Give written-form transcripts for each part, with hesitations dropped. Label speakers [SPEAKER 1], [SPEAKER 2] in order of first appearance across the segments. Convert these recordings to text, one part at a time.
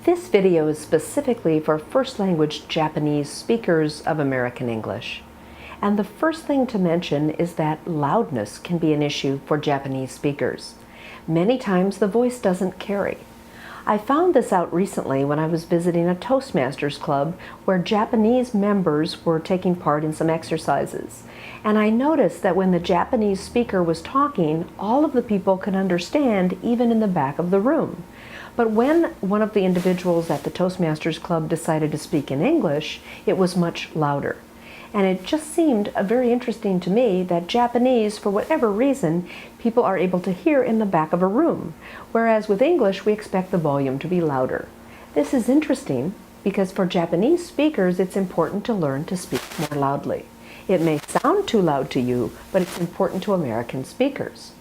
[SPEAKER 1] This video is specifically for first language Japanese speakers of American English. And the first thing to mention is that loudness can be an issue for Japanese speakers. Many times the voice doesn't carry. I found this out recently when I was visiting a Toastmasters club where Japanese members were taking part in some exercises. And I noticed that when the Japanese speaker was talking, all of the people could understand even in the back of the room. But when one of the individuals at the Toastmasters club decided to speak in English, it was much louder. And it just seemed very interesting to me that Japanese, for whatever reason, people are able to hear in the back of a room, whereas with English we expect the volume to be louder. This is interesting because for Japanese speakers it's important to learn to speak more loudly. It may sound too loud to you, but it's important to American speakers.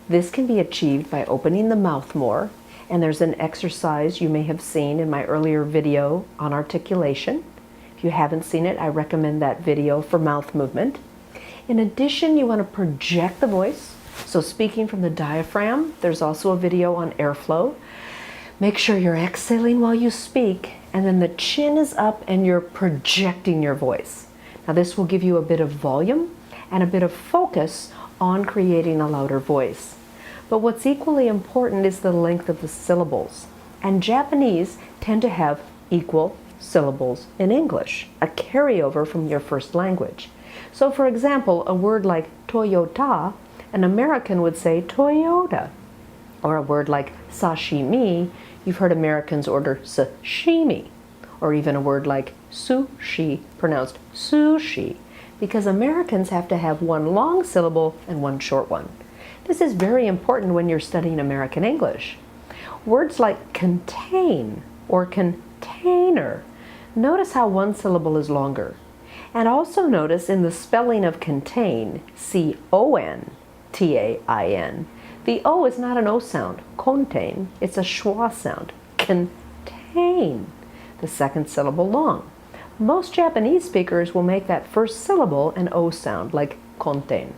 [SPEAKER 1] This can be achieved by opening the mouth more, and there's an exercise you may have seen in my earlier video on articulation. If you haven't seen it, I recommend that video for mouth movement. In addition, you want to project the voice. So speaking from the diaphragm, there's also a video on airflow. Make sure you're exhaling while you speak, and then the chin is up and you're projecting your voice. Now this will give you a bit of volume and a bit of focus on creating a louder voice. But what's equally important is the length of the syllables. And Japanese tend to have equal syllables in English, a carryover from your first language. So for example, a word like Toyota, an American would say Toyota. Or a word like sashimi, you've heard Americans order sashimi. Or even a word like sushi, pronounced sushi, because Americans have to have one long syllable and one short one. This is very important when you're studying American English. Words like contain or container, notice how one syllable is longer. And also notice in the spelling of contain, C-O-N-T-A-I-N, the O is not an O sound, contain, it's a schwa sound, contain, the second syllable long. Most Japanese speakers will make that first syllable an O sound, like contain.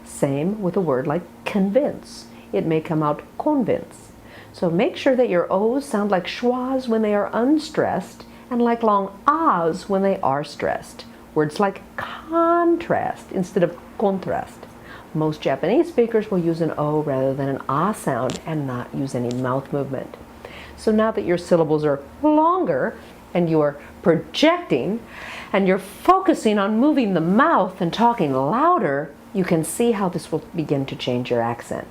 [SPEAKER 1] Same with a word like convince. It may come out convince. So make sure that your O's sound like schwas when they are unstressed and like long A's when they are stressed. Words like contrast instead of contrast. Most Japanese speakers will use an O rather than an A sound and not use any mouth movement. So now that your syllables are longer and you are projecting and you're focusing on moving the mouth and talking louder, you can see how this will begin to change your accent.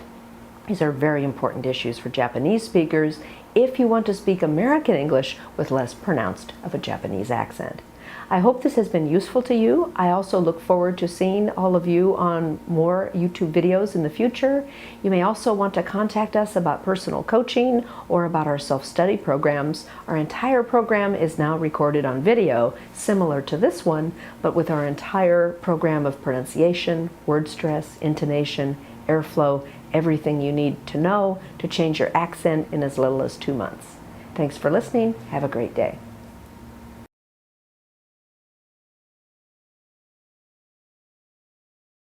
[SPEAKER 1] These are very important issues for Japanese speakers if you want to speak American English with less pronounced of a Japanese accent. I hope this has been useful to you. I also look forward to seeing all of you on more YouTube videos in the future. You may also want to contact us about personal coaching or about our self-study programs. Our entire program is now recorded on video, similar to this one, but with our entire program of pronunciation, word stress, intonation, airflow, everything you need to know to change your accent in as little as 2 months. Thanks for listening. Have a great day.